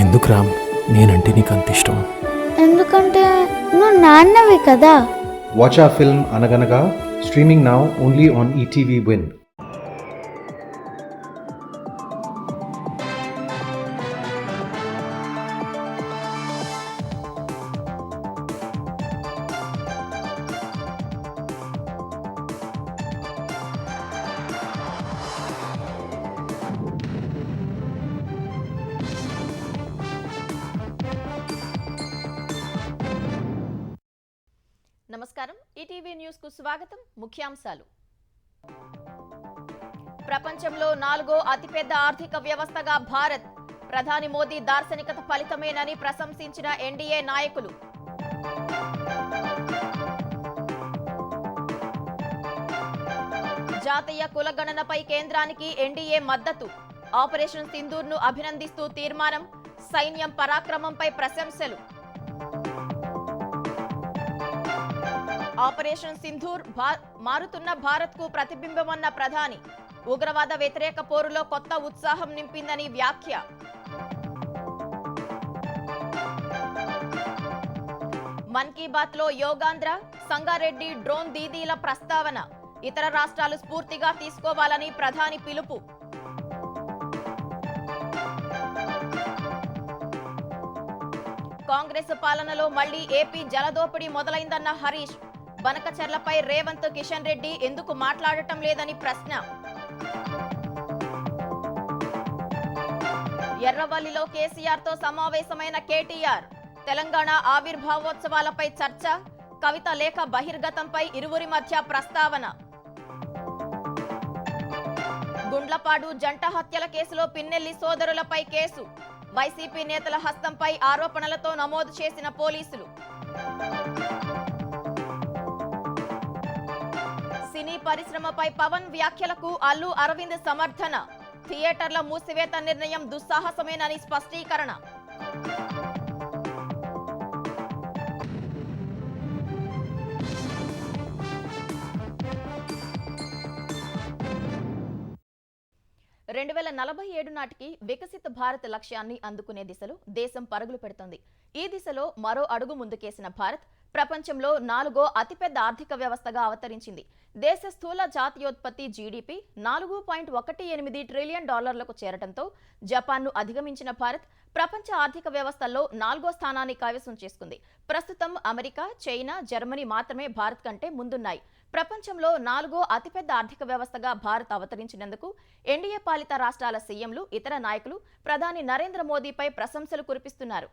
ఎందుకు రామ్ నేనంటే నీకు అంత ఇష్టం? ఎందుకంటే నువ్వు నాన్నవి కదా. Watch our film Anaganaga, streaming now only on ETV Win. నమస్కారం, ఈటీవీ న్యూస్ కు స్వాగతం. ముఖ్యాంశాలు: ప్రపంచంలో 4వ అతిపెద్ద ఆర్థిక వ్యవస్థగా భారత్, ప్రధాని మోదీ దార్శనికత ఫలితమేనని ప్రశంసించిన ఎన్డీఏ నాయకులు. జాతీయ కులగణనపై కేంద్రానికి ఎన్డీఏ మద్దతు, ఆపరేషన్ సింధూర్ను అభినందిస్తూ తీర్మానం, సైన్యం పరాక్రమంపై ప్రశంసలు. ఆపరేషన్ సింధూర్ మారుతున్న భారత్కు ప్రతిబింబమన్న ప్రధాని, ఉగ్రవాద వ్యతిరేక పోరులో కొత్త ఉత్సాహం నింపిందని వ్యాఖ్య. మన్ కీ బాత్ లో యోగాంధ్ర, సంగారెడ్డి డ్రోన్ దీదీల ప్రస్తావన, ఇతర రాష్ట్రాలు స్ఫూర్తిగా తీసుకోవాలని ప్రధాని పిలుపు. కాంగ్రెస్ పాలనలో మళ్లీ ఏపీ జలదోపిడీ మొదలైందన్న హరీష్, బనకచర్లపై రేవంత్ కిషన్ రెడ్డి ఎందుకు మాట్లాడటం లేదని ప్రశ్న. ఎర్రవల్లిలో కేసీఆర్ తో సమావేశమైన కేటీఆర్, తెలంగాణ ఆవిర్భావోత్సవాలపై చర్చ, కవిత లేఖ బహిర్గతంపై ఇరువురి మధ్య ప్రస్తావన. గుండ్లపాడు జంట హత్యల కేసులో పిన్నెల్లి సోదరులపై కేసు, వైసీపీ నేతల హస్తంపై ఆరోపణలతో నమోదు చేసిన పోలీసులు. సినీ పరిశ్రమపై పవన్ వ్యాఖ్యలకు అల్లు అరవింద్ సమర్థన, థియేటర్ల మూసివేత నిర్ణయం దుస్సాహసమేనని స్పష్టీకరణ. రెండు 2047 నాటికి వికసిత భారత్ లక్ష్యాన్ని అందుకునే దిశలో దేశం పరుగులు పెడుతోంది. ఈ దిశలో మరో అడుగు ముందుకేసిన భారత్ ప్రపంచంలో 4వ అతిపెద్ద ఆర్థిక వ్యవస్థగా అవతరించింది. దేశ స్థూల జాతీయోత్పత్తి జీడీపీ $4.18 ట్రిలియన్ చేరడంతో జపాన్ను అధిగమించిన భారత్ ప్రపంచ ఆర్థిక వ్యవస్థల్లో 4వ స్థానాన్ని కైవసం చేసుకుంది. ప్రస్తుతం అమెరికా, చైనా, జర్మనీ మాత్రమే భారత్ కంటే ముందున్నాయి. ప్రపంచంలో 4వ అతిపెద్ద ఆర్థిక వ్యవస్థగా భారత్ అవతరించినందుకు ఎన్డీఏ పాలిత రాష్ట్రాల సీఎంలు, ఇతర నాయకులు ప్రధాని నరేంద్ర మోదీపై ప్రశంసలు కురిపిస్తున్నారు.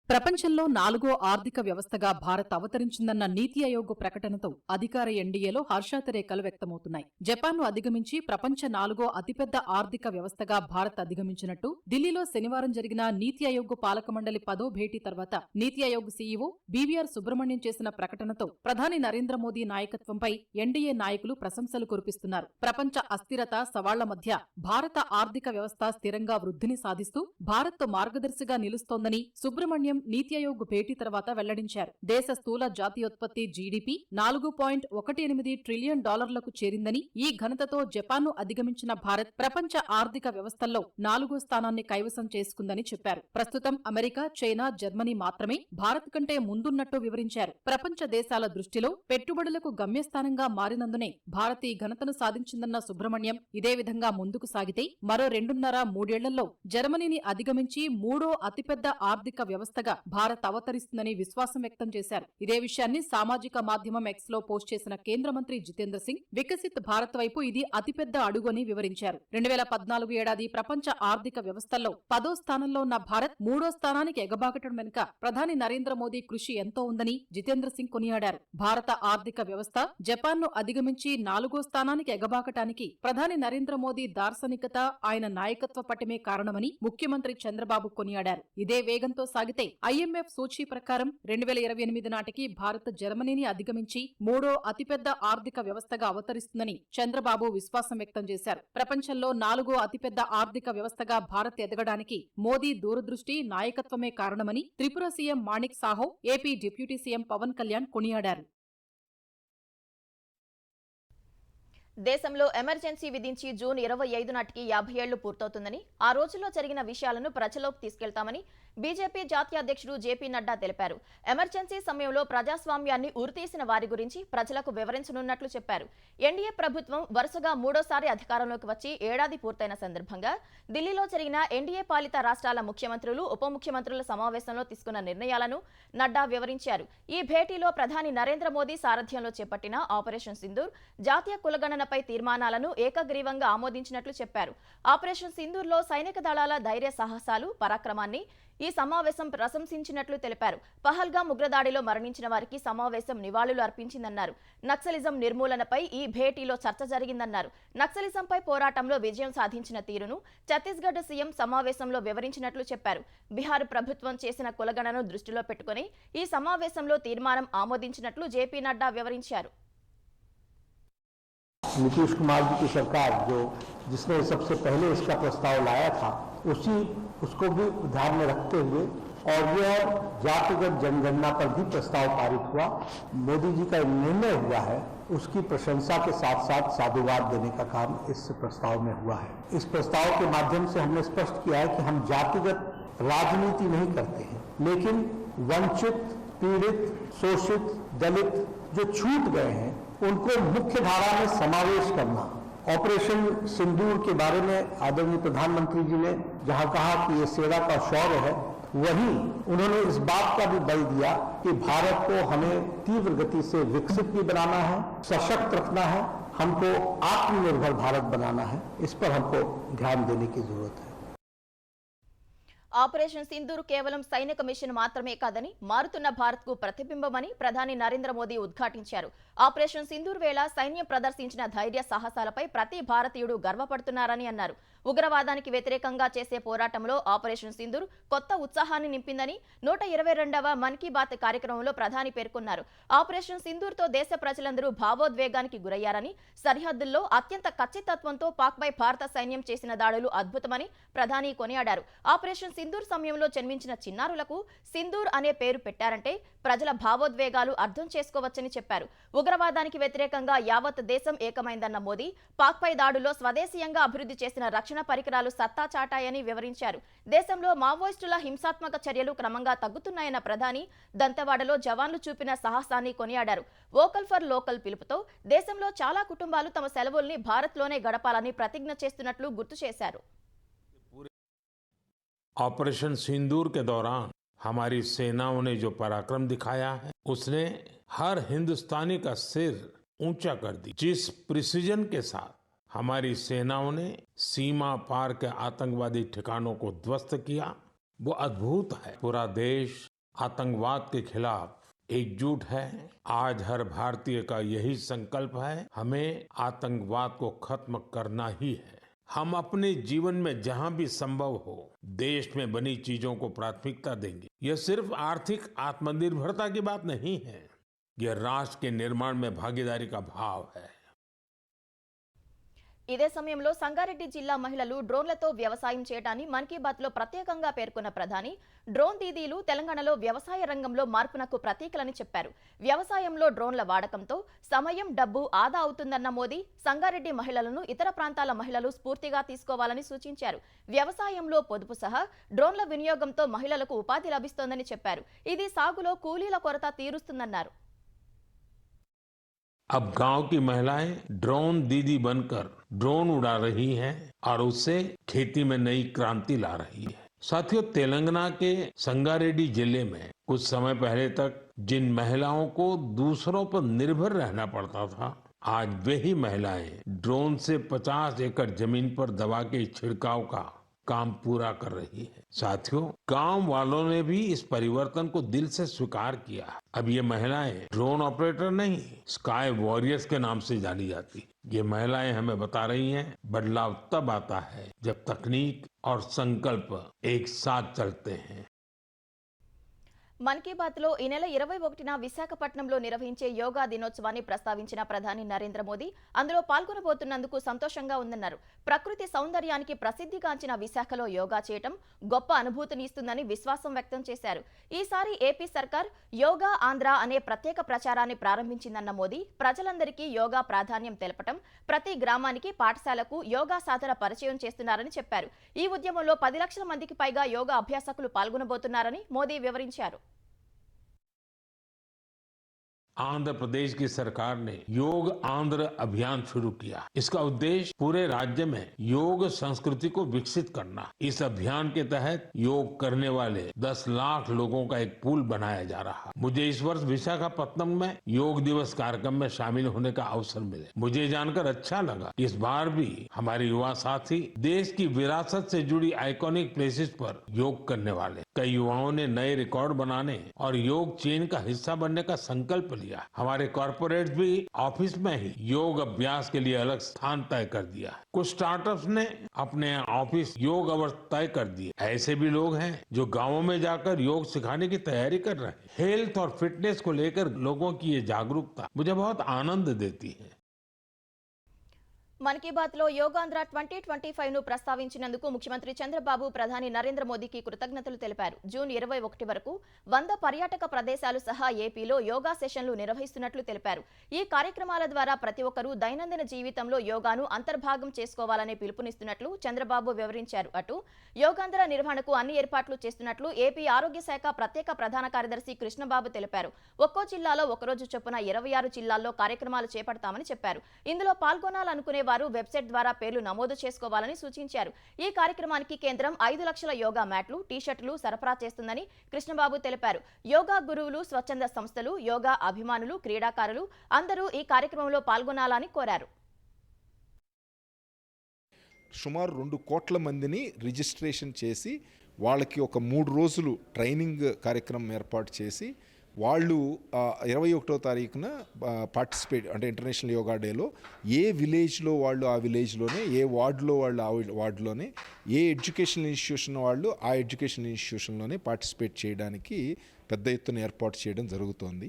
ప్రపంచంలో 4వ ఆర్థిక వ్యవస్థగా భారత్ అవతరించిందన్న నీతి ఆయోగ్ ప్రకటనతో అధికార ఎన్డీఏలో హర్షాతిరేకాలు వ్యక్తమవుతున్నాయి. జపాన్ను అధిగమించి ప్రపంచ 4వ అతిపెద్ద ఆర్థిక వ్యవస్థగా భారత్ అధిగమించినట్టు ఢిల్లీలో శనివారం జరిగిన నీతి ఆయోగ్ పాలక మండలి 10వ భేటీ తర్వాత నీతి ఆయోగ్ సీఈఓ బీవీఆర్ సుబ్రహ్మణ్యం చేసిన ప్రకటనతో ప్రధాని నరేంద్ర మోదీ నాయకత్వంపై ఎన్డీఏ నాయకులు ప్రశంసలు కురిపిస్తున్నారు. ప్రపంచ అస్థిరత, సవాళ్ల మధ్య భారత ఆర్థిక వ్యవస్థ స్థిరంగా వృద్ధిని సాధిస్తూ భారత్ మార్గదర్శిగా నిలుస్తోందని సుబ్రహ్మణ్యం నీతి ఆయోగ్ భేటీ తర్వాత వెల్లడించారు. దేశ స్థూల జాతీయోత్పత్తి జీడీపీ $4.18 ట్రిలియన్ చేరిందని, ఈ ఘనతతో జపాన్ను అధిగమించిన భారత్ ప్రపంచ ఆర్థిక వ్యవస్థల్లో 4వ స్థానాన్ని కైవసం చేసుకుందని చెప్పారు. ప్రస్తుతం అమెరికా, చైనా, జర్మనీ మాత్రమే భారత్ కంటే ముందున్నట్టు వివరించారు. ప్రపంచ దేశాల దృష్టిలో పెట్టుబడులకు గమ్యస్థానంగా మారినందునే భారత్ ఈ ఘనతను సాధించిందన్న సుబ్రహ్మణ్యం, ఇదే విధంగా ముందుకు సాగితే మరో 2.5-3 ఏళ్లలో జర్మనీని అధిగమించి 3వ అతిపెద్ద ఆర్థిక వ్యవస్థగా భారత్ అవతరిస్తుందని విశ్వాసం వ్యక్తం చేశారు. ఇదే విషయాన్ని సామాజిక మాధ్యమం ఎక్స్ లో పోస్ట్ చేసిన కేంద్ర మంత్రి జితేంద్ర సింగ్, వికసిత్ భారత్ వైపు ఇది అతిపెద్ద అడుగు అని వివరించారు. 2014 ఏడాది ప్రపంచ ఆర్థిక వ్యవస్థల్లో 10వ స్థానంలో ఉన్న భారత్ 3వ స్థానానికి ఎగబాకటం వెనుక ప్రధాని నరేంద్ర మోదీ కృషి ఎంతో ఉందని జితేంద్ర సింగ్ కొనియాడారు. భారత ఆర్థిక వ్యవస్థ జపాన్ను అధిగమించి 4వ స్థానానికి ఎగబాకటానికి ప్రధాని నరేంద్ర మోదీ దార్శనికత, ఆయన నాయకత్వ పటిమే కారణమని ముఖ్యమంత్రి చంద్రబాబు కొనియాడారు. ఇదే వేగంతో సాగితే ఐఎంఎఫ్ సూచీ ప్రకారం 2028 నాటికి భారత్ జర్మనీని అధిగమించి 3వ అతిపెద్ద ఆర్థిక వ్యవస్థగా అవతరిస్తుందని చంద్రబాబు విశ్వాసం వ్యక్తం చేశారు. ప్రపంచంలో 4వ అతిపెద్ద ఆర్థిక వ్యవస్థగా భారత్ ఎదగడానికి మోదీ దూరదృష్టి, నాయకత్వమే కారణమని Tripura CM Manik Saha, AP deputy CM Pawan Kalyan కొనియాడారు. దేశంలో ఎమర్జెన్సీ విధించి జూన్ 25 నాటికి 50 ఏళ్లు పూర్తవుతుందని, ఆ రోజుల్లో జరిగిన విషయాలను ప్రజలోకి తీసుకెళ్తామని బీజేపీ జాతీయ అధ్యక్షుడు జేపీ నడ్డా తెలిపారు. ఎమర్జెన్సీ సమయంలో ప్రజాస్వామ్యాన్ని ఉరితీసిన వారి గురించి ప్రజలకు వివరించనున్నట్లు చెప్పారు. ఎన్డీఏ ప్రభుత్వం వరుసగా మూడోసారి అధికారంలోకి వచ్చి ఏడాది పూర్తయిన సందర్భంగా ఢిల్లీలో జరిగిన ఎన్డీఏ పాలిత రాష్ట్రాల ముఖ్యమంత్రులు, ఉప ముఖ్యమంత్రుల సమావేశంలో తీసుకున్న నిర్ణయాలను నడ్డా వివరించారు. ఈ భేటీలో ప్రధాని నరేంద్ర మోదీ సారథ్యంలో చేపట్టిన ఆపరేషన్ సింధూర్, జాతీయ కులగణనపై తీర్మానాలను ఏకగ్రీవంగా ఆమోదించినట్లు చెప్పారు. ఆపరేషన్ సింధూర్లో సైనిక దళాల ధైర్య సాహసాలు, పరాక్రమాన్ని ఈ సమావేశం ప్రశంసించినట్లు తెలిపారు. పహల్గామ్ ఉగ్రదాడిలో మరణించిన వారికి సమావేశం నివాళులు అర్పించిందన్నారు. నక్సలిజం నిర్మూలనపై ఈ భేటీలో చర్చ జరిగిందన్నారు. నక్సలిజంపై పోరాటంలో విజయం సాధించిన తీరును ఛత్తీస్గఢ్ సీఎం సమావేశంలో వివరించినట్లు చెప్పారు. బీహార్ ప్రభుత్వం చేసిన కులగణను దృష్టిలో పెట్టుకుని ఈ సమావేశంలో తీర్మానం ఆమోదించినట్లు జేపీ నడ్డా వివరించారు. नीतीश कुमार जी की सरकार जिसने सबसे पहले इसका प्रस्ताव लाया था, उसको भी ध्यान में रखते हुए और यह जातिगत जनगणना पर भी प्रस्ताव पारित हुआ। मोदी जी का निर्णय हुआ है, उसकी प्रशंसा के साथ साथ साधुवाद देने का काम इस प्रस्ताव में हुआ है। इस प्रस्ताव के माध्यम से हमने स्पष्ट किया है कि हम जातिगत राजनीति नहीं करते हैं, लेकिन वंचित, पीड़ित, शोषित, दलित जो छूट गए हैं उनको मुख्य धारा में समावेश करना। ऑपरेशन सिंदूर के बारे में आदरणीय प्रधानमंत्री जी ने जहां कहा कि ये सेना का शौर्य है, वहीं उन्होंने इस बात का भी बल दिया कि भारत को हमें तीव्र गति से विकसित भी बनाना है, सशक्त रखना है, हमको आत्मनिर्भर भारत बनाना है। इस पर हमको ध्यान देने की जरूरत है। ఆపరేషన్ సింధూర్ కేవలం సైనిక మిషన్ మాత్రమే కాదని, మారుతున్న భారత్కు ప్రతిబింబమని ప్రధాని నరేంద్ర మోదీ ఉద్ఘాటించారు. ఆపరేషన్ సింధూర్ వేళ సైన్యం ప్రదర్శించిన ధైర్య సాహసాలపై ప్రతి భారతీయుడు గర్వపడుతున్నారని అన్నారు. ఉగ్రవాదానికి వ్యతిరేకంగా చేసే పోరాటంలో ఆపరేషన్ సింధూర్ కొత్త ఉత్సాహాన్ని నింపిందని 122వ మన్ కీ బాత్ కార్యక్రమంలో ప్రధాని పేర్కొన్నారు. ఆపరేషన్ సింధూర్తో దేశ ప్రజలందరూ భావోద్వేగానికి గురయ్యారని, సరిహద్దుల్లో అత్యంత ఖచ్చితత్వంతో పాక్పై భారత సైన్యం చేసిన దాడులు అద్భుతమని ప్రధాని కొనియాడారు. ఆపరేషన్ సింధూర్ సమయంలో జన్మించిన చిన్నారులకు సింధూర్ అనే పేరు పెట్టారంటే ప్రజల భావోద్వేగాలు అర్థం చేసుకోవచ్చని చెప్పారు. ఉగ్రవాదానికి వ్యతిరేకంగా యావత్ దేశం ఏకమైందన్న మోదీ, పాక్పై దాడుల్లో స్వదేశీయంగా అభివృద్ధి చేసిన రక్షణ పరికరాలు సత్తా చాటాయని వివరించారు. దేశంలో మావోయిస్టుల హింసాత్మక చర్యలు క్రమంగా తగ్గుతున్నాయన్న ప్రధాని దంతెవాడలో జవాన్లు చూపిన సాహసాన్ని కొనియాడారు. వోకల్ ఫర్ లోకల్ పిలుపుతో దేశంలో చాలా కుటుంబాలు తమ సెలవుల్ని భారత్లోనే గడపాలని ప్రతిజ్ఞ చేస్తున్నట్లు గుర్తు చేశారు. ऑपरेशन सिंदूर के दौरान हमारी सेनाओं ने जो पराक्रम दिखाया है, उसने हर हिंदुस्तानी का सिर ऊंचा कर दी। जिस प्रिसीजन के साथ हमारी सेनाओं ने सीमा पार के आतंकवादी ठिकानों को ध्वस्त किया, वो अद्भुत है। पूरा देश आतंकवाद के खिलाफ एकजुट है। आज हर भारतीय का यही संकल्प है, हमें आतंकवाद को खत्म करना ही है। हम अपने जीवन में जहां भी संभव हो देश में बनी चीजों को प्राथमिकता देंगे। यह सिर्फ आर्थिक आत्मनिर्भरता की बात नहीं है, यह राष्ट्र के निर्माण में भागीदारी का भाव है। ఇదే సమయంలో సంగారెడ్డి జిల్లా మహిళలు డ్రోన్లతో వ్యవసాయం చేయడాన్ని మన్ కీ బాత్ లో ప్రత్యేకంగా పేర్కొన్న ప్రధాని, డ్రోన్ దీదీలు తెలంగాణలో వ్యవసాయ రంగంలో మార్పునకు ప్రతీకలని చెప్పారు. వ్యవసాయంలో డ్రోన్ల వాడకంతో సమయం, డబ్బు ఆదా అవుతుందన్న మోదీ, సంగారెడ్డి మహిళలను ఇతర ప్రాంతాల మహిళలు స్ఫూర్తిగా తీసుకోవాలని సూచించారు. వ్యవసాయంలో పొదుపు సహా డ్రోన్ల వినియోగంతో మహిళలకు ఉపాధి లభిస్తోందని చెప్పారు. ఇది సాగులో కూలీల కొరత తీరుస్తుందన్నారు. अब गांव की महिलाएं ड्रोन दीदी बनकर ड्रोन उड़ा रही हैं और उससे खेती में नई क्रांति ला रही है। साथियों, तेलंगाना के संगारेड्डी जिले में कुछ समय पहले तक जिन महिलाओं को दूसरों पर निर्भर रहना पड़ता था, आज वही महिलाएं ड्रोन से 50 एकड़ जमीन पर दवा के छिड़काव का काम पूरा कर रही है। साथियों, गांव वालों ने भी इस परिवर्तन को दिल से स्वीकार किया। अब ये महिलाएं ड्रोन ऑपरेटर नहीं, स्काई वॉरियर्स के नाम से जानी जाती। ये महिलाएं हमें बता रही हैं, बदलाव तब आता है जब तकनीक और संकल्प एक साथ चलते हैं। మన్ కీ బాత్లో ఈ నెల 21న విశాఖపట్నంలో నిర్వహించే యోగా దినోత్సవాన్ని ప్రస్తావించిన ప్రధాని నరేంద్ర మోదీ అందులో పాల్గొనబోతున్నందుకు సంతోషంగా ఉందన్నారు. ప్రకృతి సౌందర్యానికి ప్రసిద్ధిగాంచిన విశాఖలో యోగా చేయటం గొప్ప అనుభూతిని ఇస్తుందని విశ్వాసం వ్యక్తం చేశారు. ఈసారి ఏపీ సర్కార్ యోగా ఆంధ్ర అనే ప్రత్యేక ప్రచారాన్ని ప్రారంభించిందన్న మోదీ ప్రజలందరికీ యోగా ప్రాధాన్యం తెలపటం, ప్రతి గ్రామానికి పాఠశాలకు యోగా సాధన పరిచయం చేస్తున్నారని చెప్పారు. ఈ ఉద్యమంలో 10 లక్షల మందికి పైగా యోగా అభ్యాసకులు పాల్గొనబోతున్నారని మోదీ వివరించారు. आंध्र प्रदेश की सरकार ने योग आंध्र अभियान शुरू किया। इसका उद्देश्य पूरे राज्य में योग संस्कृति को विकसित करना। इस अभियान के तहत योग करने वाले 10 लाख लोगों का एक पूल बनाया जा रहा है। मुझे इस वर्ष विशाखापत्तनम में योग दिवस कार्यक्रम में शामिल होने का अवसर मिले। मुझे जानकर अच्छा लगा कि इस बार भी हमारे युवा साथी देश की विरासत से जुड़ी आइकॉनिक प्लेसेस पर योग करने वाले। कई युवाओं ने नए रिकॉर्ड बनाने और योग चेन का हिस्सा बनने का संकल्प लिया। हमारे कॉर्पोरेट भी ऑफिस में ही योग अभ्यास के लिए अलग स्थान तय कर दिया। कुछ स्टार्टअप्स ने अपने ऑफिस योग अवर्स तय कर दिए। ऐसे भी लोग हैं जो गांवों में जाकर योग सिखाने की तैयारी कर रहे हैं। हेल्थ और फिटनेस को लेकर लोगों की ये जागरूकता मुझे बहुत आनंद देती है। మన్ కీ బాత్లో యోగాంధ్ర 2025ను ప్రస్తావించినందుకు ముఖ్యమంత్రి చంద్రబాబు ప్రధాని నరేంద్ర మోదీకి కృతజ్ఞతలు తెలిపారు. జూన్ 21 వరకు 100 పర్యాటక ప్రదేశాలు సహా ఏపీలో యోగా సెషన్లు నిర్వహిస్తున్నట్లు తెలిపారు. ఈ కార్యక్రమాల ద్వారా ప్రతి ఒక్కరూ దైనందిన జీవితంలో యోగాను అంతర్భాగం చేసుకోవాలనే పిలుపునిస్తున్నట్లు చంద్రబాబు వివరించారు. అటు యోగాంధ్ర నిర్వహణకు అన్ని ఏర్పాట్లు చేస్తున్నట్లు ఏపీ ఆరోగ్య శాఖ ప్రత్యేక ప్రధాన కార్యదర్శి కృష్ణబాబు తెలిపారు. ఒక్కో జిల్లాలో ఒకరోజు చొప్పున 26 జిల్లాల్లో కార్యక్రమాలు చేపడతామని చెప్పారు. ఇందులో పాల్గొనాలనుకునే వారు వెబ్సైట్ ద్వారా పేర్లు నమోదు చేసుకోవాలని సూచించారు. ఈ కార్యక్రమానికి కేంద్రం 5 లక్షల యోగా మ్యాట్లు, టీ-షర్టులు సరఫరా చేస్తుందని కృష్ణబాబు తెలిపారు. యోగా గురువులు, స్వచ్ఛంద సంస్థలు, యోగా అభిమానులు, క్రీడాకారులు అందరూ ఈ కార్యక్రమంలో పాల్గొనాలని కోరారు. సుమారు 2 కోట్ల మందిని రిజిస్ట్రేషన్ చేసి వాళ్ళకి ఒక 3 రోజులు ట్రైనింగ్ కార్యక్రమం ఏర్పాటు చేసి వాళ్ళు 21వ తారీఖున పార్టిసిపేట్ అంటే ఇంటర్నేషనల్ యోగా డేలో ఏ విలేజ్లో వాళ్ళు ఆ విలేజ్లోనే, ఏ వార్డులో వాళ్ళు ఆ వార్డులోనే, ఏ ఎడ్యుకేషనల్ ఇన్స్టిట్యూషన్ వాళ్ళు ఆ ఎడ్యుకేషనల్ ఇన్స్టిట్యూషన్లోనే పార్టిసిపేట్ చేయడానికి పెద్ద ఎత్తున ఏర్పాటు చేయడం జరుగుతోంది.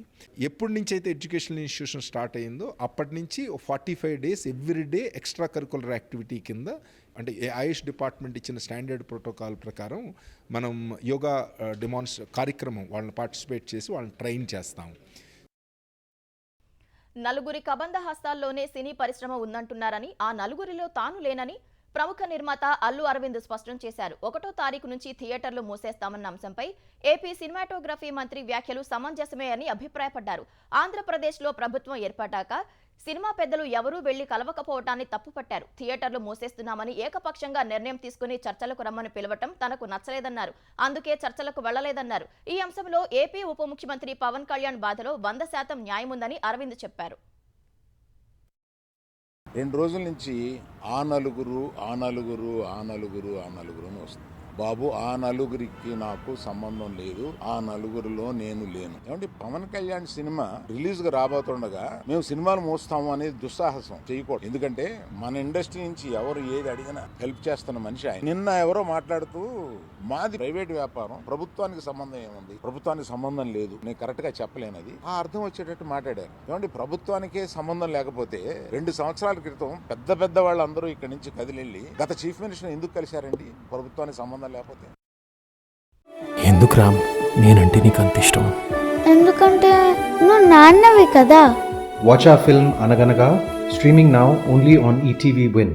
ఎప్పటి నుంచి అయితే ఎడ్యుకేషనల్ ఇన్స్టిట్యూషన్ స్టార్ట్ అయ్యిందో అప్పటి నుంచి 45 days every day extra curricular activity కింద, అంటే ఆయుష్ డిపార్ట్మెంట్ ఇచ్చిన స్టాండర్డ్ ప్రోటోకాల్ ప్రకారం మనం యోగా కార్యక్రమం వాళ్ళని పార్టిసిపేట్ చేసి వాళ్ళని ట్రైన్ చేస్తాం. నలుగురి కబంధ హస్తాల్లోనే సినీ పరిశ్రమ ఉందంటున్నారని, ఆ నలుగురిలో తాను లేనని ప్రముఖ నిర్మాత అల్లు అరవింద్ స్పష్టం చేశారు. 1వ తారీఖు నుంచి థియేటర్లు మూసేస్తామన్న అంశంపై ఏపీ సినిమాటోగ్రఫీ మంత్రి వ్యాఖ్యలు సమంజసమే అని అభిప్రాయపడ్డారు. ఆంధ్రప్రదేశ్లో ప్రభుత్వం ఏర్పడ్డాక సినిమా పెద్దలు ఎవరూ వెళ్లి కలవకపోవటాన్ని తప్పుపట్టారు. థియేటర్లు మూసేస్తున్నామని ఏకపక్షంగా నిర్ణయం తీసుకుని చర్చలకు రమ్మని పిలవటం తనకు నచ్చలేదన్నారు. అందుకే చర్చలకు వెళ్లలేదన్నారు. ఈ అంశంలో ఏపీ ఉప ముఖ్యమంత్రి పవన్ కళ్యాణ్ బాధలో 100% న్యాయముందని అరవింద్ చెప్పారు. 2 రోజుల నుంచి ఆ నలుగురు అని వస్తుంది. బాబు, ఆ నలుగురికి నాకు సంబంధం లేదు, ఆ నలుగురిలో నేను లేను. ఏమంటే పవన్ కళ్యాణ్ సినిమా రిలీజ్ గా రాబోతుండగా మేము సినిమాలు మోస్తాము అనేది దుస్సాహసం చేయకూడదు. ఎందుకంటే మన ఇండస్ట్రీ నుంచి ఎవరు ఏది అడిగినా హెల్ప్ చేస్తున్న మనిషి ఆయన. నిన్న ఎవరో మాట్లాడుతూ మాది ప్రైవేట్ వ్యాపారం, ప్రభుత్వానికి సంబంధం ఏముంది, ప్రభుత్వానికి సంబంధం లేదు, నేను కరెక్ట్ గా చెప్పలేనది ఆ అర్థం వచ్చేటట్టు మాట్లాడారు. ఏమంటే ప్రభుత్వానికే సంబంధం లేకపోతే 2 సంవత్సరాల క్రితం పెద్ద వాళ్ళందరూ ఇక్కడ నుంచి కదిలిళ్ళి గత చీఫ్ మినిస్టర్ ఎందుకు కలిశారండి? ప్రభుత్వానికి సంబంధం లేకపోతే. ఎందుకు రామ్ నేనంటే నీకు అంత ఇష్టం? ఎందుకంటే నువ్వు నాన్నవి కదా. Watch our film Anaganaga, streaming now only on ETV Win.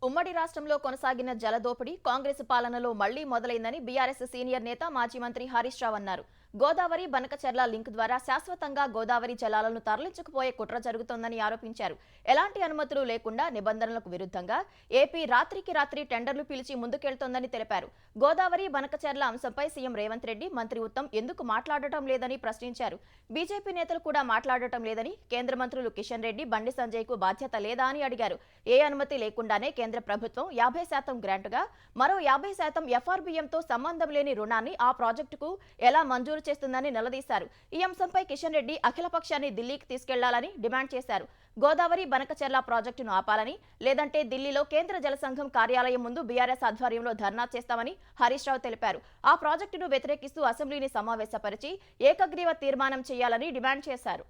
ఉమ్మడి రాష్ట్రంలో కొనసాగిన జలదోపిడీ కాంగ్రెస్ పాలనలో మళ్లీ మొదలైందని బీఆర్ఎస్ సీనియర్ నేత మాజీ మంత్రి హరీష్ రావు అన్నారు. గోదావరి బనకచెర్ల లింక్ ద్వారా శాశ్వతంగా గోదావరి జలాలను తరలించుకుపోయే కుట్ర జరుగుతోందని ఆరోపించారు. ఎలాంటి అనుమతులు లేకుండా నిబంధనలకు విరుద్ధంగా ఏపీ రాత్రికి రాత్రి టెండర్లు పిలిచి ముందుకెళ్తోందని తెలిపారు. గోదావరి బనకచెర్ల అంశంపై సీఎం రేవంత్ రెడ్డి, మంత్రి ఉత్తమ్ ఎందుకు మాట్లాడటం లేదని ప్రశ్నించారు. బీజేపీ నేతలు కూడా మాట్లాడటం లేదని, కేంద్ర మంత్రులు కిషన్ రెడ్డి, బండి సంజయ్కు బాధ్యత లేదా అని అడిగారు. ఏ అనుమతి లేకుండానే కేంద్ర ప్రభుత్వం 50% గ్రాంటుగా మరో 50% FRBMతో సంబంధం లేని రుణాన్ని ఆ ప్రాజెక్టుకు ఎలా మంజూరు చేస్తుందని నిలదీశారు. ఈ అంశంపై కిషన్ రెడ్డి అఖిలపక్షాన్ని ఢిల్లీకి తీసుకెళ్లాలని డిమాండ్ చేశారు. గోదావరి బనకచెర్ల ప్రాజెక్టును ఆపాలని, లేదంటే ఢిల్లీలో కేంద్ర జల సంఘం కార్యాలయం ముందు బీఆర్ఎస్ ఆధ్వర్యంలో ధర్నా చేస్తామని హరీష్ రావు తెలిపారు. ఆ ప్రాజెక్టును వ్యతిరేకిస్తూ అసెంబ్లీని సమావేశపరిచి ఏకగ్రీవ తీర్మానం చేయాలని డిమాండ్ చేశారు.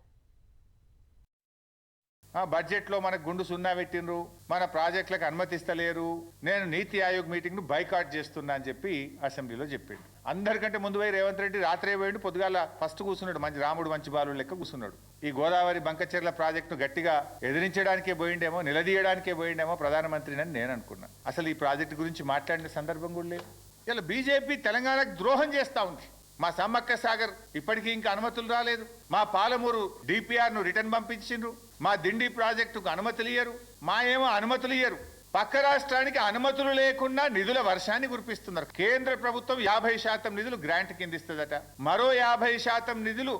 బడ్జెట్లో మనకు గుండు సున్నా పెట్టినరు, మన ప్రాజెక్టులకు అనుమతిస్తలేరు, నేను నీతి ఆయోగ్ మీటింగ్ను బైకాట్ చేస్తున్నా అని చెప్పి అసెంబ్లీలో చెప్పిండు. అందరికంటే ముందు పోయి రేవంత్ రెడ్డి రాత్రే పోయిండు, పొద్దుగాల ఫస్ట్ కూర్చున్నాడు, మంచి రాముడు మంచి బాలు లెక్క కూర్చున్నాడు. ఈ గోదావరి బంకచెర్ల ప్రాజెక్టును గట్టిగా ఎదిరించడానికే పోయిండేమో, నిలదీయడానికే పోయిండేమో ప్రధానమంత్రిని నేను అనుకున్నా. అసలు ఈ ప్రాజెక్టు గురించి మాట్లాడిన సందర్భం కూడా లేదు. ఇలా బీజేపీ తెలంగాణకు ద్రోహం చేస్తూ ఉంది. మా సమ్మక్క సాగర్ ఇప్పటికీ ఇంకా అనుమతులు రాలేదు, మా పాలమూరు డిపిఆర్ను రిటర్న్ పంపించిండ్రు, మా దిండి ప్రాజెక్టుకు అనుమతులు ఇయ్యరు, మా ఏమో అనుమతులు ఇయ్యరు. పక్క రాష్ట్రానికి అనుమతులు లేకుండా నిధుల వర్షాన్ని కురిపిస్తున్నారు. కేంద్ర ప్రభుత్వం 50% నిధులు గ్రాంట్ కింద ఇస్తుందట, మరో 50% నిధులు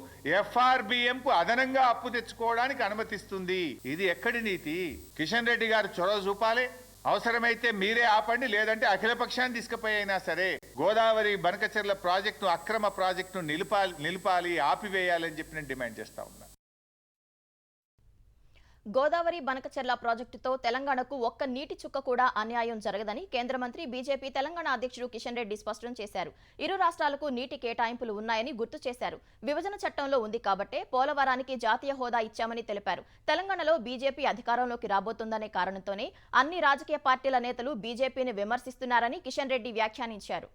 FRBM కు అదనంగా అప్పు తెచ్చుకోవడానికి అనుమతిస్తుంది. ఇది ఎక్కడి నీతి? కిషన్ రెడ్డి గారు చొరవ చూపాలి. అవసరమైతే మీరే ఆపండి, లేదంటే అఖిలపక్షాన్ని తీసుకుపోయినా సరే గోదావరి బనకచెర్ల ప్రాజెక్టును, అక్రమ ప్రాజెక్టును నిలిపాలి, ఆపివేయాలని చెప్పి నేను డిమాండ్ చేస్తా ఉన్నా. గోదావరి బనకచెర్ల ప్రాజెక్టుతో తెలంగాణకు ఒక్క నీటి చుక్క కూడా అన్యాయం జరగదని కేంద్ర మంత్రి బీజేపీ తెలంగాణ అధ్యక్షుడు కిషన్ రెడ్డి స్పష్టం చేశారు. ఇరు రాష్ట్రాలకు నీటి కేటాయింపులు ఉన్నాయని గుర్తు చేశారు. విభజన చట్టంలో ఉంది కాబట్టే పోలవరానికి జాతీయ హోదా ఇచ్చామని తెలిపారు. తెలంగాణలో బీజేపీ అధికారంలోకి రాబోతుందనే కారణంతోనే అన్ని రాజకీయ పార్టీల నేతలు బీజేపీని విమర్శిస్తున్నారని కిషన్ రెడ్డి వ్యాఖ్యానించారు.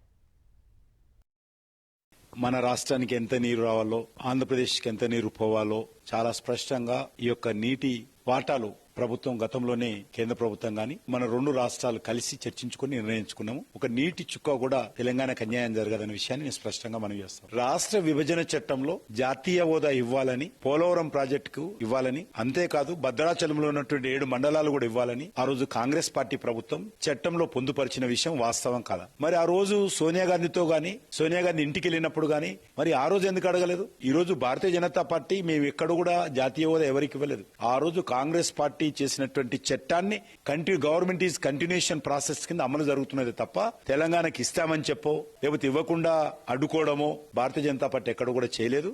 మన రాష్ట్రానికి ఎంత నీరు రావాలో, ఆంధ్రప్రదేశ్కి ఎంత నీరు పోవాలో చాలా స్పష్టంగా ఈ యొక్క నీటి వాటాలు ప్రభుత్వం గతంలోనే కేంద్ర ప్రభుత్వం గాని మన రెండు రాష్ట్రాలు కలిసి చర్చించుకుని నిర్ణయించుకున్నాము. ఒక నీటి చుక్క కూడా తెలంగాణకు అన్యాయం జరగదనే విషయాన్ని నేను స్పష్టంగా మనం చేస్తాం. రాష్ట్ర విభజన చట్టంలో జాతీయ హోదా ఇవ్వాలని, పోలవరం ప్రాజెక్టుకు ఇవ్వాలని, అంతేకాదు భద్రాచలంలో ఉన్నటువంటి 7 మండలాలు కూడా ఇవ్వాలని ఆ రోజు కాంగ్రెస్ పార్టీ ప్రభుత్వం చట్టంలో పొందుపరిచిన విషయం వాస్తవం కాదా? మరి ఆ రోజు సోనియా గాంధీతో గాని, సోనియా గాంధీ ఇంటికి వెళ్ళినప్పుడు గాని మరి ఆ రోజు ఎందుకు అడగలేదు? ఈ రోజు భారతీయ జనతా పార్టీ మేము ఎక్కడ కూడా జాతీయ హోదా ఎవరికి ఇవ్వలేదు. ఆ రోజు కాంగ్రెస్ పార్టీ చేసినటువంటి చట్టాన్ని గవర్నమెంట్ ఈజ్ కంటిన్యూషన్ ప్రాసెస్ కింద అమలు జరుగుతున్నది తప్ప తెలంగాణకి ఇస్తామని చెప్పో లేకపోతే ఇవ్వకుండా అడ్డుకోవడమో భారతీయ జనతా పార్టీ ఎక్కడ కూడా చేయలేదు.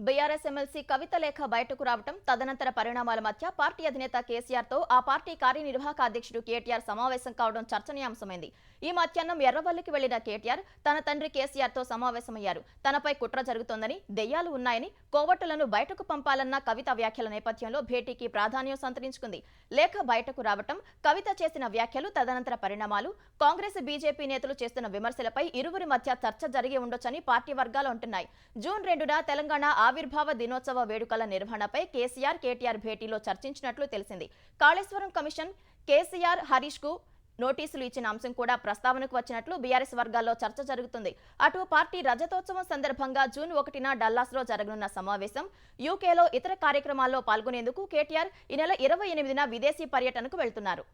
బీఆర్ఎస్ ఎమ్మెల్సీ కవిత లేఖ బయటకు రావడం, తదనంతర పరిణామాల మధ్య పార్టీ అధినేత కేసీఆర్ తో ఆ పార్టీ కార్యనిర్వాహక అధ్యక్షుడు కేటీఆర్ సమావేశం కావడం చర్చనీయాంశమైంది. ఈ మధ్యాహ్నం ఎర్రవల్లికి వెళ్లిన కేటీఆర్ తన తండ్రి కేసీఆర్ తో సమావేశమయ్యారు. తనపై కుట్ర జరుగుతోందని, దెయ్యాలు ఉన్నాయని, కోవట్టులను బయటకు పంపాలన్న కవిత వ్యాఖ్యల నేపథ్యంలో భేటీకి ప్రాధాన్యం సంతరించుకుంది. లేఖ బయటకు రావడం, కవిత చేసిన వ్యాఖ్యలు, తదనంతర పరిణామాలు, కాంగ్రెస్ బీజేపీ నేతలు చేస్తున్న విమర్శలపై ఇరువురి మధ్య చర్చ జరిగి ఉండొచ్చని పార్టీ వర్గాలు అంటున్నాయి. జూన్ 2న తెలంగాణ ఆవిర్భావ దినోత్సవ వేడుకల నిర్వహణపై కేసీఆర్, కేటీఆర్ భేటీలో చర్చించినట్లు తెలిసింది. కాళేశ్వరం కమిషన్ కేసీఆర్, హరీష్ కు నోటీసులు ఇచ్చిన అంశం కూడా ప్రస్తావనకు వచ్చినట్లు బీఆర్ఎస్ వర్గాల్లో చర్చ జరుగుతుంది. అటు పార్టీ రజతోత్సవం సందర్భంగా జూన్ 1న డల్లాస్ లో జరగనున్న సమావేశం, యూకేలో ఇతర కార్యక్రమాల్లో పాల్గొనేందుకు కేటీఆర్ ఈ నెల 28న విదేశీ పర్యటనకు వెళ్తున్నారు.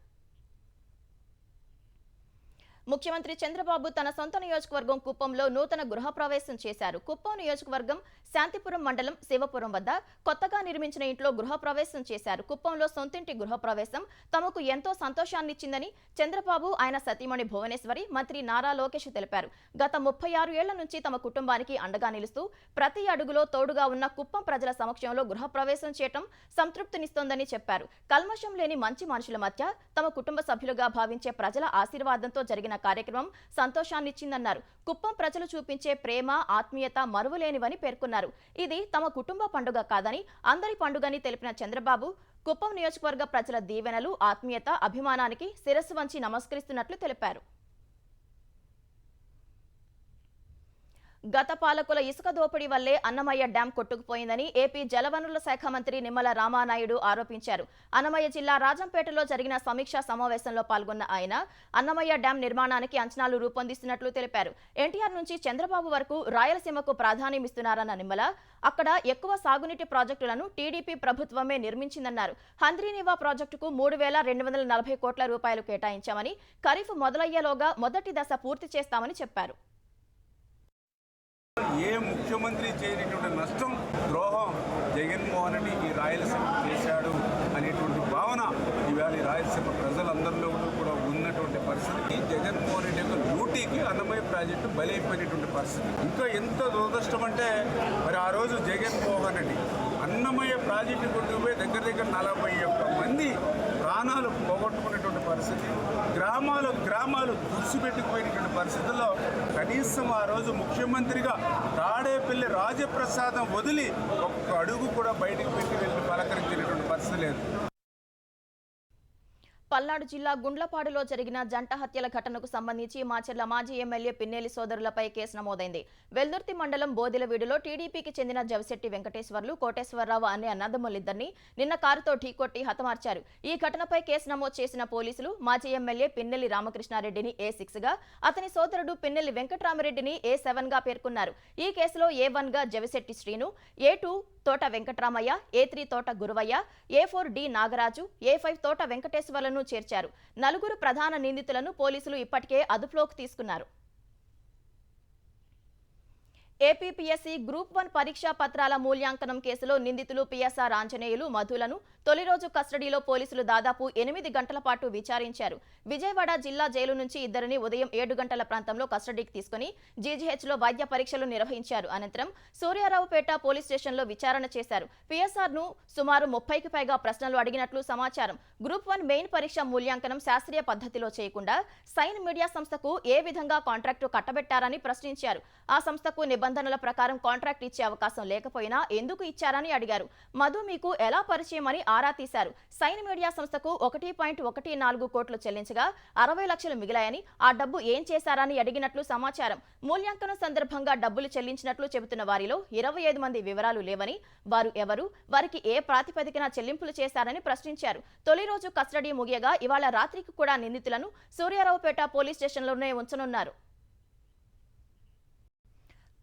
ముఖ్యమంత్రి చంద్రబాబు తన సొంత నియోజకవర్గం కుప్పంలో నూతన గృహప్రవేశం చేశారు. కుప్పం నియోజకవర్గం శాంతిపురం మండలం శివపురం వద్ద కొత్తగా నిర్మించిన ఇంట్లో గృహప్రవేశం చేశారు. కుప్పంలో సొంతింటి గృహప్రవేశం తమకు ఎంతో సంతోషాన్నిచ్చిందని చంద్రబాబు, ఆయన సతీమణి భువనేశ్వరి, మంత్రి నారా లోకేష్ తెలిపారు. గత 36 ఏళ్ల నుంచి తమ కుటుంబానికి అండగా నిలుస్తూ ప్రతి అడుగులో తోడుగా ఉన్న కుప్పం ప్రజల సమక్షంలో గృహప్రవేశం చేయటం సంతృప్తినిస్తోందని చెప్పారు. కల్మషం లేని మంచి మనుషుల మధ్య తమ కుటుంబ సభ్యులుగా భావించే ప్రజల ఆశీర్వాదంతో జరిగిన కార్యక్రమం సంతోషాన్నిచ్చిందన్నారు. కుప్పం ప్రజలు చూపించే ప్రేమ, ఆత్మీయత మరువలేనివని పేర్కొన్నారు. ఇది తమ కుటుంబ పండుగ కాదని, అందరి పండుగని తెలిపిన చంద్రబాబు, కుప్పం నియోజకవర్గ ప్రజల దీవెనలు, ఆత్మీయత, అభిమానానికి శిరస్సు వంచి నమస్కరిస్తున్నట్లు తెలిపారు. గత పాలకుల ఇసుక దోపిడీ వల్లే అన్నమయ్య డ్యాం కొట్టుకుపోయిందని ఏపీ జలవనరుల శాఖ మంత్రి నిమ్మల రామానాయుడు ఆరోపించారు. అన్నమయ్య జిల్లా రాజంపేటలో జరిగిన సమీక్షా సమావేశంలో పాల్గొన్న ఆయన అన్నమయ్య డ్యాం నిర్మాణానికి అంచనాలు రూపొందిస్తున్నట్లు తెలిపారు. ఎన్టీఆర్ నుంచి చంద్రబాబు వరకు రాయలసీమకు ప్రాధాన్యమిస్తున్నారన్న నిమ్మల, అక్కడ ఎక్కువ సాగునీటి ప్రాజెక్టులను టీడీపీ ప్రభుత్వమే నిర్మించిందన్నారు. హంద్రీనివా ప్రాజెక్టుకు 3,240 కోట్ల రూపాయలు కేటాయించామని, ఖరీఫ్ మొదలయ్యేలోగా మొదటి దశ పూర్తి చేస్తామని చెప్పారు. ఏ ముఖ్యమంత్రి చేయనటువంటి నష్టం, ద్రోహం జగన్మోహన్ రెడ్డి ఈ రాయలసీమ చేశాడు అనేటువంటి భావన ఇవాళ రాయలసీమ ప్రజలందరిలో కూడా ఉన్నటువంటి పరిస్థితి. జగన్మోహన్ రెడ్డి యొక్క లూటీకి అన్నమయ్య ప్రాజెక్టు బలైపోయినటువంటి పరిస్థితి. ఇంకా ఎంత దురదృష్టం అంటే మరి ఆ రోజు జగన్మోహన్ రెడ్డి అన్నమయ్య ప్రాజెక్టు కొట్టుకుపోయి దగ్గర 41 మంది ప్రాణాలు పోగొట్టుకునేటువంటి పరిస్థితి, గ్రామాలు దుర్సిపెట్టుకుపోయినటువంటి పరిస్థితుల్లో కనీసం ఆ రోజు ముఖ్యమంత్రిగా తాడేపల్లి రాజప్రసాదం వదిలి ఒక్క అడుగు కూడా బయటకు పెట్టి వెళ్ళి పలకరించినటువంటి పరిస్థితి లేదు. పల్నాడు జిల్లా గుండ్లపాడులో జరిగిన జంట హత్యల ఘటనకు సంబంధించి మాచర్ల మాజీ ఎమ్మెల్యే పిన్నెల్లి సోదరులపై కేసు నమోదైంది. వెల్దుర్తి మండలం బోదిలవీడులో టీడీపీకి చెందిన జవిశెట్టి వెంకటేశ్వర్లు, కోటేశ్వరరావు అనే అన్నదమ్ములిద్దరిని నిన్న కారుతో ఢీకొట్టి హతమార్చారు. ఈ ఘటనపై కేసు నమోదు చేసిన పోలీసులు మాజీ ఎమ్మెల్యే పిన్నెల్లి రామకృష్ణారెడ్డిని A6గా, అతని సోదరుడు పిన్నెల్లి వెంకటరామరెడ్డిని A7గా పేర్కొన్నారు. ఈ కేసులో A1గా జవిశెట్టి శ్రీను, A2 తోట వెంకటరామయ్య, A3 తోట Guruvaiah, A4 D Nagaraju, A5 తోట వెంకటేశ్వర్లను చేర్చారు. 4 ప్రధాన నిందితులను పోలీసులు ఇప్పటికే అదుపులోకి తీసుకున్నారు. ఏపీపీఎస్సీ గ్రూప్ 1 పరీక్షా పత్రాల మూల్యాంకనం కేసులో నిందితులు పిఎస్ఆర్ ఆంజనేయులు, మధులను తొలి రోజు కస్టడీలో పోలీసులు దాదాపు 8 గంటల పాటు విచారించారు. విజయవాడ జిల్లా జైలు నుంచి ఇద్దరిని ఉదయం 7 గంటల ప్రాంతంలో కస్టడీకి తీసుకుని జీజీహెచ్లో వైద్య పరీక్షలు నిర్వహించారు. అనంతరం సూర్యారావుపేట పోలీస్ స్టేషన్లో విచారణ చేశారు. పిఎస్ఆర్ను సుమారు 30కి పైగా ప్రశ్నలు అడిగినట్లు సమాచారం. గ్రూప్ 1 మెయిన్ పరీక్ష మూల్యాంకనం శాస్త్రీయ పద్ధతిలో చేయకుండా సైన్ మీడియా సంస్థకు ఏ విధంగా కాంట్రాక్టు కట్టబెట్టారని ప్రశ్నించారు. ఆ సంస్థకు నిబంధనల ప్రకారం కాంట్రాక్ట్ ఇచ్చే అవకాశం లేకపోయినా ఎందుకు ఇచ్చారని అడిగారు. మధు మీకు ఎలా పరిచయమని ఆరా తీశారు. సైన్ మీడియా సంస్థకు 1.14 కోట్లు చెల్లించగా 60 లక్షలు మిగిలాయని, ఆ డబ్బు ఏం చేశారని అడిగినట్లు సమాచారం. మూల్యాంకనం సందర్భంగా డబ్బులు చెల్లించినట్లు చెబుతున్న వారిలో 25 మంది వివరాలు లేవని, వారు ఎవరు, వారికి ఏ ప్రాతిపదికన చెల్లింపులు చేశారని ప్రశ్నించారు. తొలి రోజు కస్టడీ ముగియగా ఇవాళ రాత్రికి కూడా నిందితులను సూర్యారావుపేట పోలీస్ స్టేషన్లోనే ఉంచనున్నారు.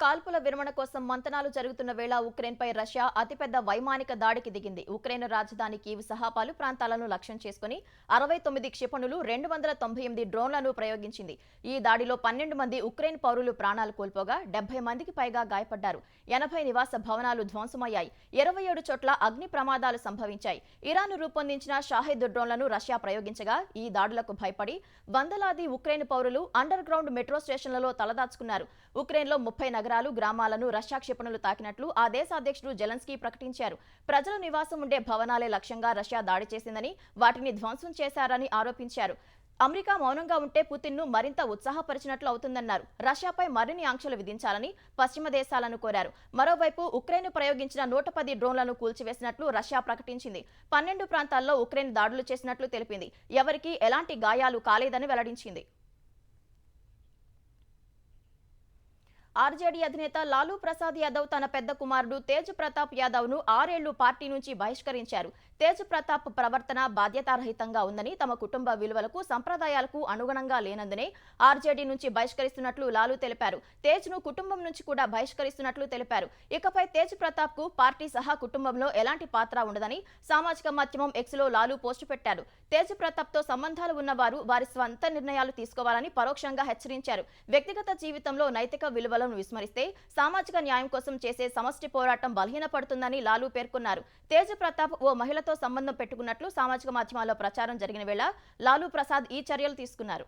కాల్పుల విరమణ కోసం మంతనాలు జరుగుతున్న వేళ ఉక్రెయిన్పై రష్యా అతిపెద్ద వైమానిక దాడికి దిగింది. ఉక్రెయిన్ రాజధాని కీవ్ సహా పలు ప్రాంతాలను లక్ష్యం చేసుకుని 69 క్షిపణులు, 298 డ్రోన్లను ప్రయోగించింది. ఈ దాడిలో 12 మంది ఉక్రెయిన్ పౌరులు ప్రాణాలు కోల్పోగా 70 మందికి పైగా గాయపడ్డారు. 80 నివాస భవనాలు ధ్వంసమయ్యాయి. 27 చోట్ల అగ్ని ప్రమాదాలు సంభవించాయి. ఇరాన్ రూపొందించిన షాహిద్ డ్రోన్లను రష్యా ప్రయోగించగా ఈ దాడులకు భయపడి వందలాది ఉక్రెయిన్ పౌరులు అండర్ గ్రౌండ్ మెట్రో స్టేషన్లలో తలదాచుకున్నారు. ఉక్రెయిన్లో 30 నగరాలు, గ్రామాలను రష్యా క్షిపణులు తాకినట్లు ఆ దేశ అధ్యక్షుడు జెలెన్స్కీ ప్రకటించారు. ప్రజలు నివాసం ఉండే భవనాలే లక్ష్యంగా రష్యా దాడి చేసిందని, వాటిని ధ్వంసం చేశారని ఆరోపించారు. అమెరికా మౌనంగా ఉంటే పుతిన్ను మరింత ఉత్సాహపరిచినట్లు అవుతుందన్నారు. రష్యాపై మరిన్ని ఆంక్షలు విధించాలని పశ్చిమ దేశాలను కోరారు. మరోవైపు ఉక్రెయిన్ ప్రయోగించిన 110 డ్రోన్లను కూల్చివేసినట్లు రష్యా ప్రకటించింది. 12 ప్రాంతాల్లో ఉక్రెయిన్ దాడులు చేసినట్లు తెలిపింది. ఎవరికీ ఎలాంటి గాయాలు కాలేదని వెల్లడించింది. ఆర్జేడీ అధినేత లాలూ ప్రసాద్ యాదవ్ తన పెద్ద కుమారుడు తేజ్ ప్రతాప్ యాదవ్ ను 6 ఏళ్లు పార్టీ నుంచి బహిష్కరించారు. తేజ్ ప్రతాప్ ప్రవర్తన బాధ్యతారహితంగా ఉందని, తమ కుటుంబ విలువలకు, సంప్రదాయాలకు అనుగుణంగా లేనందునే ఆర్జేడీ నుంచి బహిష్కరిస్తున్నట్లు లాలూ తెలిపారు. తేజ్ ను కుటుంబం నుంచి కూడా బహిష్కరిస్తున్నట్లు తెలిపారు. ఇకపై తేజ్ ప్రతాప్ కు పార్టీ సహా కుటుంబంలో ఎలాంటి పాత్ర ఉండదని సామాజిక మాధ్యమం ఎక్స్ లో లాలూ పోస్టు పెట్టారు. తేజ్ ప్రతాప్ తో సంబంధాలు ఉన్నవారు వారి స్వంత నిర్ణయాలు తీసుకోవాలని పరోక్షంగా హెచ్చరించారు. వ్యక్తిగత జీవితంలో నైతిక విలువలను విస్మరిస్తే సామాజిక న్యాయం కోసం చేసే సమష్టి పోరాటం బలహీనపడుతుందని లాలూ పేర్కొన్నారు. తేజ్ ప్రతాప్ ఓ మహిళతో సంబంధం పెట్టుకున్నట్లు సామాజిక మాధ్యమాల్లో ప్రచారం జరిగిన వేళ లాలూ ప్రసాద్ ఈ చర్యలు తీసుకున్నారు.